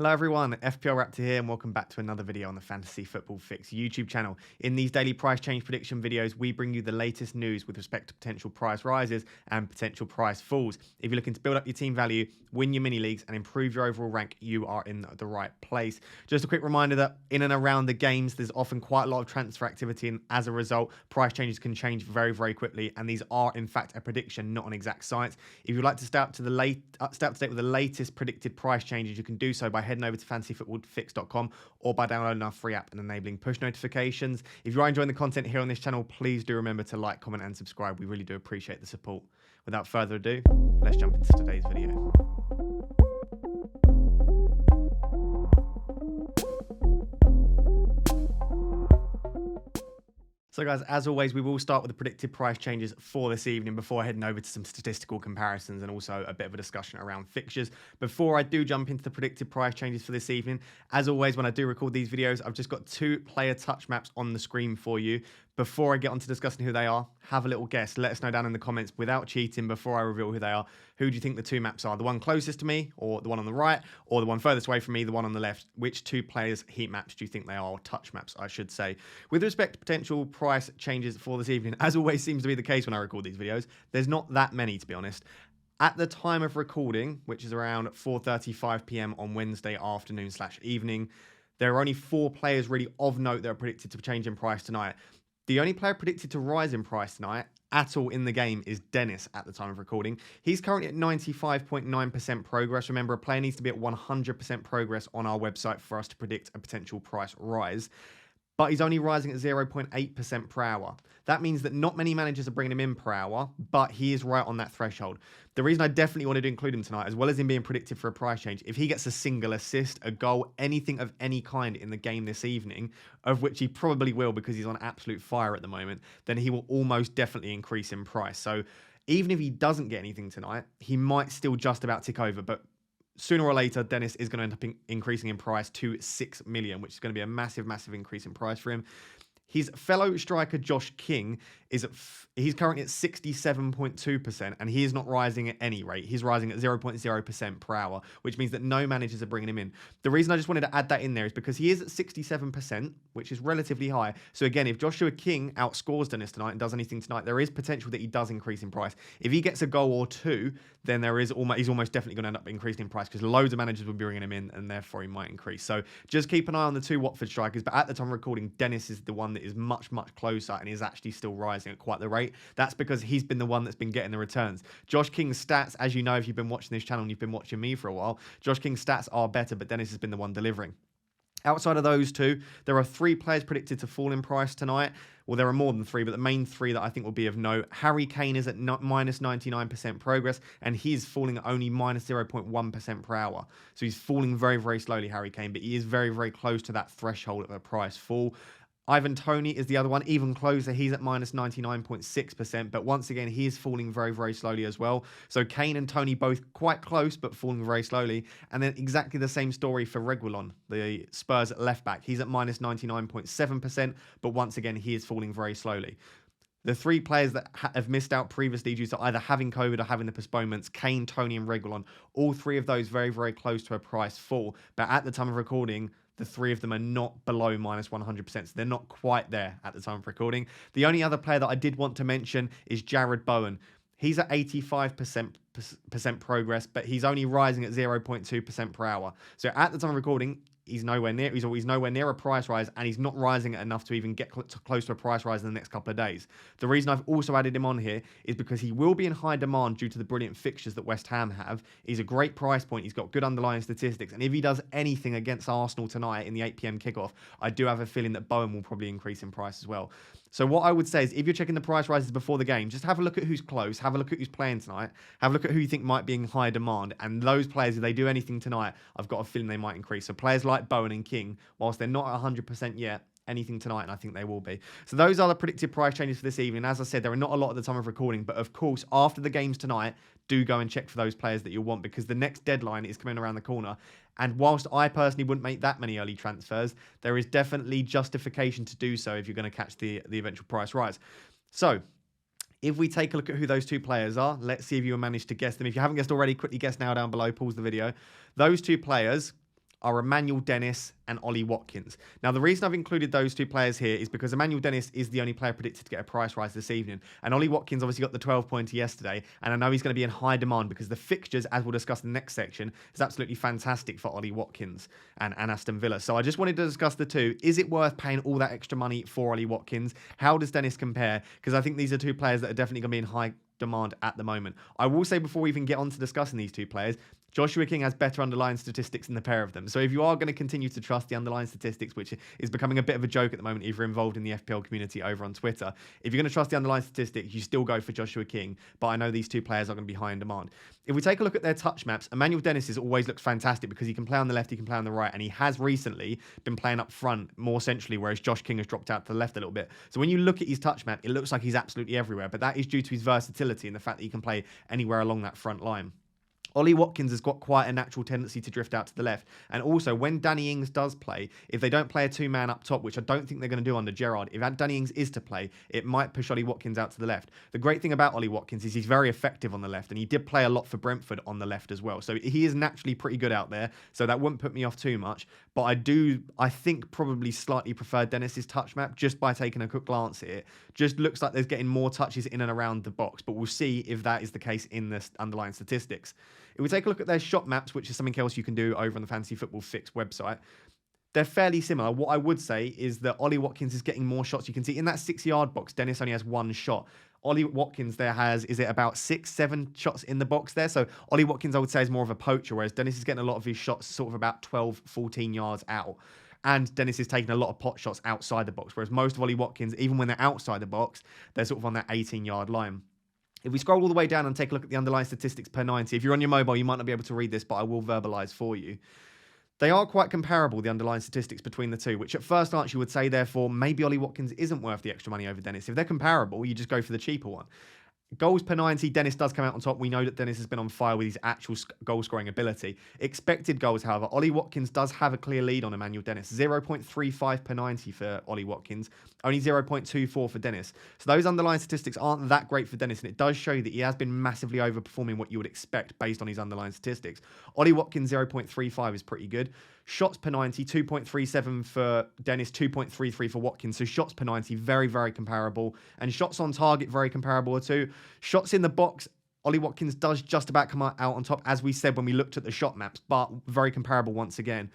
Hello everyone, FPL Raptor here and welcome back to another video on the Fantasy Football Fix YouTube channel. In these daily price change prediction videos, we bring you the latest news with respect to potential price rises and potential price falls. If you're looking to build up your team value, win your mini leagues and improve your overall rank, you are in the right place. Just a quick reminder that in and around the games, there's often quite a lot of transfer activity, and as a result, price changes can change very, very quickly. And these are in fact a prediction, not an exact science. If you'd like to stay up to date with the latest predicted price changes, you can do so by heading over to fantasyfootballfix.com or by downloading our free app and enabling push notifications. If you are enjoying the content here on this channel, please do remember to like, comment and subscribe. We really do appreciate the support. Without further ado, let's jump into today's video. So guys, as always, we will start with the predicted price changes for this evening before heading over to some statistical comparisons and also a bit of a discussion around fixtures. Before I do jump into the predicted price changes for this evening, as always, when I do record these videos, I've just got two player touch maps on the screen for you. Before I get on to discussing who they are, have a little guess. Let us know down in the comments without cheating before I reveal who they are. Who do you think the two maps are? The one closest to me, or the one on the right, or the one furthest away from me, the one on the left? Which two players' heat maps do you think they are? Or touch maps, I should say. With respect to potential price changes for this evening, as always seems to be the case when I record these videos, there's not that many, to be honest. At the time of recording, which is around 4:35 p.m. on Wednesday afternoon/evening, there are only 4 players really of note that are predicted to change in price tonight. The only player predicted to rise in price tonight at all in the game is Dennis at the time of recording. He's currently at 95.9% progress. Remember, a player needs to be at 100% progress on our website for us to predict a potential price rise. But he's only rising at 0.8% per hour. That means that not many managers are bringing him in per hour, but he is right on that threshold. The reason I definitely wanted to include him tonight, as well as him being predicted for a price change, if he gets a single assist, a goal, anything of any kind in the game this evening, of which he probably will because he's on absolute fire at the moment, then he will almost definitely increase in price. So even if he doesn't get anything tonight, he might still just about tick over, but sooner or later, Dennis is going to end up increasing in price to 6 million, which is going to be a massive, massive increase in price for him. His fellow striker, Josh King, he's currently at 67.2%, and he is not rising at any rate. He's rising at 0.0% per hour, which means that no managers are bringing him in. The reason I just wanted to add that in there is because he is at 67%, which is relatively high. So again, if Joshua King outscores Dennis tonight and does anything tonight, there is potential that he does increase in price. If he gets a goal or two, then he's almost definitely going to end up increasing in price because loads of managers will be bringing him in, and therefore he might increase. So just keep an eye on the 2 Watford strikers, but at the time of recording, Dennis is the one that is much, much closer and is actually still rising at quite the rate. That's because he's been the one that's been getting the returns. Josh King's stats, as you know, if you've been watching this channel and you've been watching me for a while, Josh King's stats are better, but Dennis has been the one delivering. Outside of those two, there are 3 players predicted to fall in price tonight. Well, there are more than 3, but the main 3 that I think will be of note. Harry Kane is at minus 99% progress, and he's falling at only minus 0.1% per hour. So he's falling very, very slowly, Harry Kane, but he is very, very close to that threshold of a price fall. Ivan Toney is the other one, even closer. He's at minus 99.6%, but once again, he is falling very, very slowly as well. So Kane and Toney both quite close, but falling very slowly. And then exactly the same story for Reguilon, the Spurs left back. He's at minus 99.7%, but once again, he is falling very slowly. The 3 players that have missed out previously due to either having COVID or having the postponements, Kane, Toney and Reguilon, all 3 of those very, very close to a price fall. But at the time of recording, the 3 of them are not below minus 100%. So they're not quite there at the time of recording. The only other player that I did want to mention is Jared Bowen. He's at 85% progress, but he's only rising at 0.2% per hour. So at the time of recording, he's nowhere near a price rise, and he's not rising enough to even get close to a price rise in the next couple of days. The reason I've also added him on here is because he will be in high demand due to the brilliant fixtures that West Ham have. He's a great price point. He's got good underlying statistics, and if he does anything against Arsenal tonight in the 8 p.m. kickoff, I do have a feeling that Bowen will probably increase in price as well. So what I would say is, if you're checking the price rises before the game, just have a look at who's close, have a look at who's playing tonight, have a look at who you think might be in high demand, and those players, if they do anything tonight, I've got a feeling they might increase. So players like Bowen and King, whilst they're not 100% yet, anything tonight, and I think they will be. So those are the predicted price changes for this evening. As I said, there are not a lot at the time of recording, but of course, after the games tonight, do go and check for those players that you want, because the next deadline is coming around the corner. And whilst I personally wouldn't make that many early transfers, there is definitely justification to do so if you're going to catch the eventual price rise. So if we take a look at who those 2 players are, let's see if you managed to guess them. If you haven't guessed already, quickly guess now down below, pause the video. Those 2 players are Emmanuel Dennis and Ollie Watkins. Now, the reason I've included those two players here is because Emmanuel Dennis is the only player predicted to get a price rise this evening. And Ollie Watkins obviously got the 12-pointer yesterday. And I know he's going to be in high demand because the fixtures, as we'll discuss in the next section, is absolutely fantastic for Ollie Watkins and Aston Villa. So I just wanted to discuss the two. Is it worth paying all that extra money for Ollie Watkins? How does Dennis compare? Because I think these are two players that are definitely going to be in high demand at the moment. I will say before we even get on to discussing these two players, Joshua King has better underlying statistics than the pair of them. So if you are going to continue to trust the underlying statistics, which is becoming a bit of a joke at the moment if you're involved in the FPL community over on Twitter, if you're going to trust the underlying statistics, you still go for Joshua King. But I know these two players are going to be high in demand. If we take a look at their touch maps, Emmanuel Dennis has always looked fantastic because he can play on the left, he can play on the right, and he has recently been playing up front more centrally, whereas Josh King has dropped out to the left a little bit. So when you look at his touch map, it looks like he's absolutely everywhere, but that is due to his versatility and the fact that he can play anywhere along that front line. Ollie Watkins has got quite a natural tendency to drift out to the left. And also, when Danny Ings does play, if they don't play a two-man up top, which I don't think they're going to do under Gerrard, if Danny Ings is to play, it might push Ollie Watkins out to the left. The great thing about Ollie Watkins is he's very effective on the left, and he did play a lot for Brentford on the left as well. So he is naturally pretty good out there, so that wouldn't put me off too much. But I think, probably slightly prefer Dennis's touch map just by taking a quick glance at it. Just looks like there's getting more touches in and around the box, but we'll see if that is the case in the underlying statistics. If we take a look at their shot maps, which is something else you can do over on the Fantasy Football Fix website, they're fairly similar. What I would say is that Ollie Watkins is getting more shots. You can see in that 6-yard box, Dennis only has one shot. Ollie Watkins there has, is it about 6-7 shots in the box there? So Ollie Watkins, I would say, is more of a poacher, whereas Dennis is getting a lot of his shots sort of about 12-14 yards out. And Dennis is taking a lot of pot shots outside the box, whereas most of Ollie Watkins, even when they're outside the box, they're sort of on that 18-yard line. If we scroll all the way down and take a look at the underlying statistics per 90, if you're on your mobile, you might not be able to read this, but I will verbalise for you. They are quite comparable, the underlying statistics between the two, which at first glance you would say, therefore, maybe Ollie Watkins isn't worth the extra money over Dennis. If they're comparable, you just go for the cheaper one. Goals per 90, Dennis does come out on top. We know that Dennis has been on fire with his actual goal-scoring ability. Expected goals, however, Ollie Watkins does have a clear lead on Emmanuel Dennis. 0.35 per 90 for Ollie Watkins, only 0.24 for Dennis. So those underlying statistics aren't that great for Dennis, and it does show that he has been massively overperforming what you would expect based on his underlying statistics. Ollie Watkins, 0.35 is pretty good. Shots per 90, 2.37 for Dennis, 2.33 for Watkins. So shots per 90, very, very comparable. And shots on target, very comparable too. Shots in the box, Ollie Watkins does just about come out on top, as we said when we looked at the shot maps, but very comparable once again.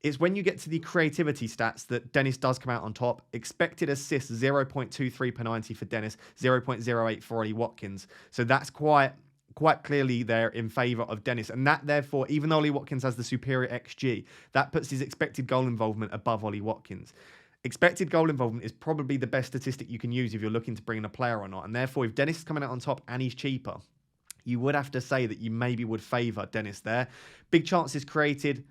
It's when you get to the creativity stats that Dennis does come out on top. Expected assists, 0.23 per 90 for Dennis, 0.08 for Ollie Watkins. So that's quite clearly there in favour of Dennis. And that, therefore, even though Ollie Watkins has the superior XG, that puts his expected goal involvement above Ollie Watkins. Expected goal involvement is probably the best statistic you can use if you're looking to bring in a player or not. And therefore, if Dennis is coming out on top and he's cheaper, you would have to say that you maybe would favour Dennis there. Big chances created,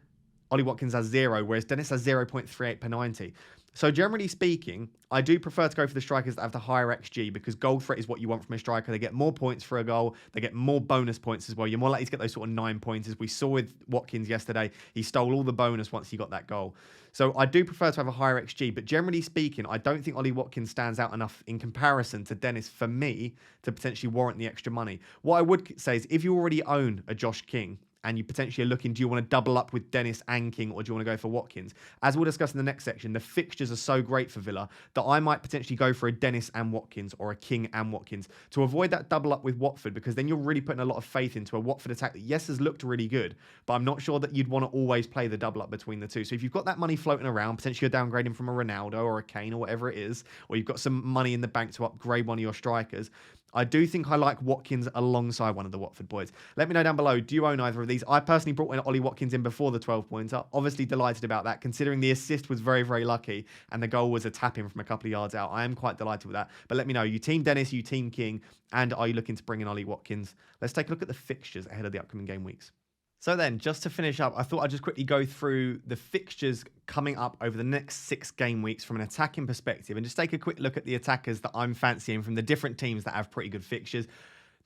Ollie Watkins has 0, whereas Dennis has 0.38 per 90. So generally speaking, I do prefer to go for the strikers that have the higher XG because goal threat is what you want from a striker. They get more points for a goal. They get more bonus points as well. You're more likely to get those sort of 9 points. As we saw with Watkins yesterday, he stole all the bonus once he got that goal. So I do prefer to have a higher XG, but generally speaking, I don't think Ollie Watkins stands out enough in comparison to Dennis for me to potentially warrant the extra money. What I would say is if you already own a Josh King, and you potentially are looking, do you want to double up with Dennis and King, or do you want to go for Watkins? As we'll discuss in the next section, the fixtures are so great for Villa that I might potentially go for a Dennis and Watkins or a King and Watkins to avoid that double up with Watford, because then you're really putting a lot of faith into a Watford attack that, yes, has looked really good, but I'm not sure that you'd want to always play the double up between the two. So if you've got that money floating around, potentially you're downgrading from a Ronaldo or a Kane or whatever it is, or you've got some money in the bank to upgrade one of your strikers, I do think I like Watkins alongside one of the Watford boys. Let me know down below, do you own either of these? I personally brought in Ollie Watkins in before the 12-pointer. Obviously delighted about that, considering the assist was very, very lucky and the goal was a tap-in from a couple of yards out. I am quite delighted with that. But let me know, you team Dennis, you team King, and are you looking to bring in Ollie Watkins? Let's take a look at the fixtures ahead of the upcoming game weeks. So then, just to finish up, I thought I'd just quickly go through the fixtures coming up over the next 6 game weeks from an attacking perspective and just take a quick look at the attackers that I'm fancying from the different teams that have pretty good fixtures.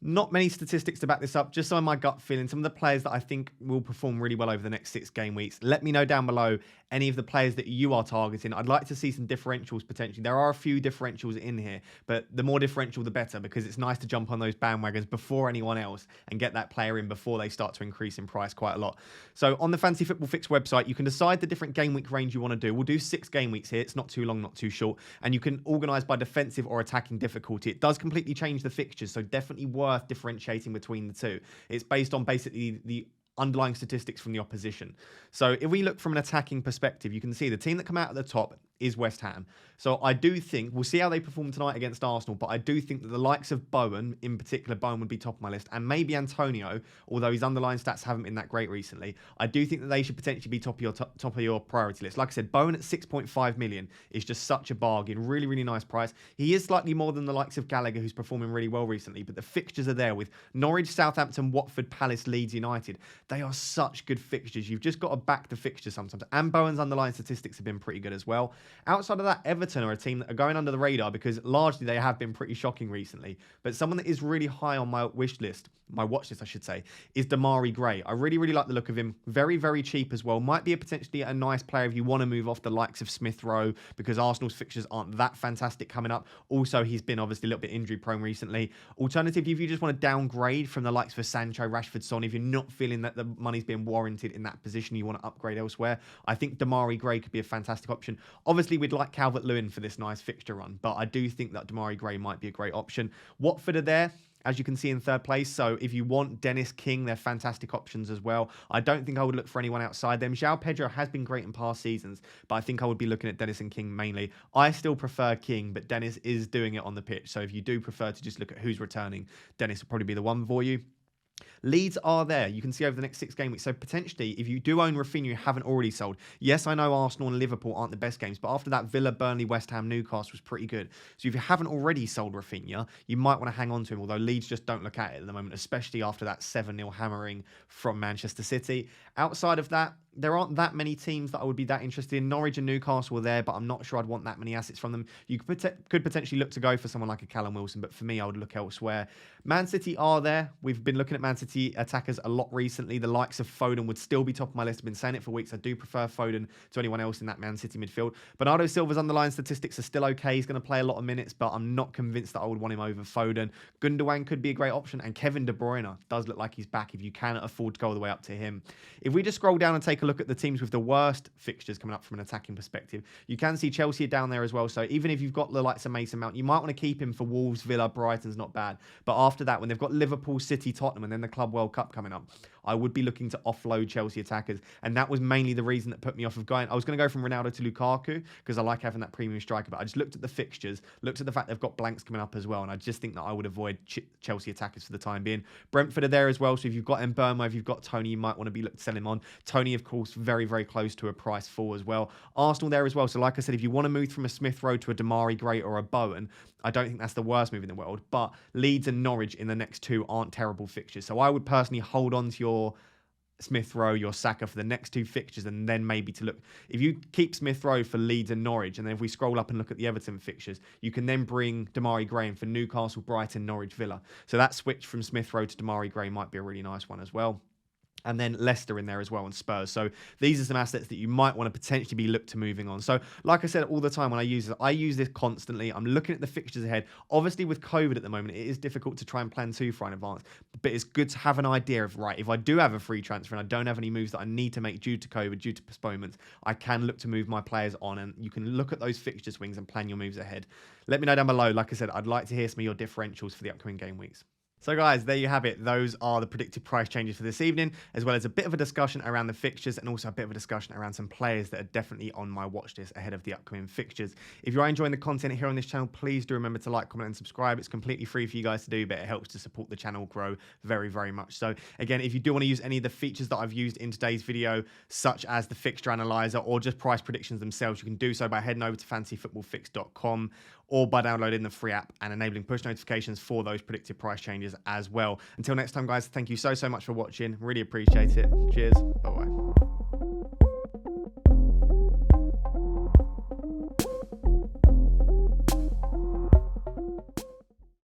Not many statistics to back this up, just some of my gut feeling, some of the players that I think will perform really well over the next 6 game weeks. Let me know down below any of the players that you are targeting. I'd like to see some differentials potentially. There are a few differentials in here, but the more differential, the better, because it's nice to jump on those bandwagons before anyone else and get that player in before they start to increase in price quite a lot. So on the Fantasy Football Fix website, you can decide the different game week range you want to do. We'll do 6 game weeks here. It's not too long, not too short. And you can organize by defensive or attacking difficulty. It does completely change the fixtures, so definitely worth differentiating between the two. It's based on basically the underlying statistics from the opposition. So if we look from an attacking perspective, you can see the team that come out at the top is West Ham. So I do think, we'll see how they perform tonight against Arsenal, but I do think that the likes of Bowen, in particular, Bowen would be top of my list, and maybe Antonio, although his underlying stats haven't been that great recently. I do think that they should potentially be top of your priority list. Like I said, Bowen at 6.5 million is just such a bargain. Really, really nice price. He is slightly more than the likes of Gallagher, who's performing really well recently, but the fixtures are there with Norwich, Southampton, Watford, Palace, Leeds United. They are such good fixtures. You've just got to back the fixtures sometimes. And Bowen's underlying statistics have been pretty good as well. Outside of that, Everton are a team that are going under the radar because largely they have been pretty shocking recently. But someone that is really high on my watch list, I should say, is Demarai Gray. I really, really like the look of him. Very, very cheap as well. Might be potentially a nice player if you want to move off the likes of Smith Rowe, because Arsenal's fixtures aren't that fantastic coming up. Also, he's been obviously a little bit injury prone recently. Alternatively, if you just want to downgrade from the likes of Sancho, Rashford, Son, if you're not feeling that the money's being warranted in that position, you want to upgrade elsewhere, I think Demarai Gray could be a fantastic option. Obviously, we'd like Calvert-Lewin for this nice fixture run, but I do think that Demarai Gray might be a great option. Watford are there, as you can see, in 3rd place. So if you want Dennis King, they're fantastic options as well. I don't think I would look for anyone outside them. João Pedro has been great in past seasons, but I think I would be looking at Dennis and King mainly. I still prefer King, but Dennis is doing it on the pitch. So if you do prefer to just look at who's returning, Dennis will probably be the one for you. Leeds are there. You can see over the next 6 game weeks. So potentially, if you do own Rafinha, you haven't already sold. Yes, I know Arsenal and Liverpool aren't the best games, but after that, Villa, Burnley, West Ham, Newcastle was pretty good. So if you haven't already sold Rafinha, you might want to hang on to him, although Leeds just don't look at it at the moment, especially after that 7-0 hammering from Manchester City. Outside of that, there aren't that many teams that I would be that interested in. Norwich and Newcastle are there, but I'm not sure I'd want that many assets from them. You could potentially look to go for someone like a Callum Wilson, but for me, I would look elsewhere. Man City are there. We've been looking at Man City attackers a lot recently. The likes of Foden would still be top of my list. I've been saying it for weeks. I do prefer Foden to anyone else in that Man City midfield. Bernardo Silva's underlying statistics are still okay. He's going to play a lot of minutes, but I'm not convinced that I would want him over Foden. Gundogan could be a great option, and Kevin De Bruyne does look like he's back if you can afford to go all the way up to him. If we just scroll down and take a look at the teams with the worst fixtures coming up from an attacking perspective, you can see Chelsea are down there as well. So even if you've got the likes of Mason Mount, you might want to keep him for Wolves, Villa, Brighton's not bad. But after that, when they've got Liverpool, City, Tottenham, and then the Club World Cup coming up, I would be looking to offload Chelsea attackers. And that was mainly the reason that put me off of going. I was going to go from Ronaldo to Lukaku because I like having that premium striker, but I just looked at the fixtures, looked at the fact they've got blanks coming up as well, and I just think that I would avoid Chelsea attackers for the time being. Brentford are there as well, so if you've got Mbeumo, if you've got Tony, you might want to be looking to sell him on. Tony, of course, very, very close to a price fall as well. Arsenal there as well, so like I said, if you want to move from a Smith Rowe to a Demarai Gray or a Bowen, I don't think that's the worst move in the world, but Leeds and Norwich in the next 2 aren't terrible fixtures, so I would personally hold on to your Smith Rowe, your Saka for the next 2 fixtures, and then maybe to look. If you keep Smith Rowe for Leeds and Norwich, and then if we scroll up and look at the Everton fixtures, you can then bring Demarai Gray in for Newcastle, Brighton, Norwich, Villa. So that switch from Smith Rowe to Demarai Gray might be a really nice one as well. And then Leicester in there as well, and Spurs. So these are some assets that you might want to potentially be looked to moving on. So like I said all the time when I use this constantly. I'm looking at the fixtures ahead. Obviously with COVID at the moment, it is difficult to try and plan too far in advance. But it's good to have an idea of, right, if I do have a free transfer and I don't have any moves that I need to make due to COVID, due to postponements, I can look to move my players on, and you can look at those fixture swings and plan your moves ahead. Let me know down below. Like I said, I'd like to hear some of your differentials for the upcoming game weeks. So guys, there you have it. Those are the predicted price changes for this evening, as well as a bit of a discussion around the fixtures and also a bit of a discussion around some players that are definitely on my watch list ahead of the upcoming fixtures. If you are enjoying the content here on this channel, please do remember to like, comment and subscribe. It's completely free for you guys to do, but it helps to support the channel grow very, very much. So again, if you do want to use any of the features that I've used in today's video, such as the fixture analyzer or just price predictions themselves, you can do so by heading over to fantasyfootballfix.com or by downloading the free app and enabling push notifications for those predicted price changes as well. Until next time, guys, thank you so much for watching. Really appreciate it. Cheers. Bye-bye.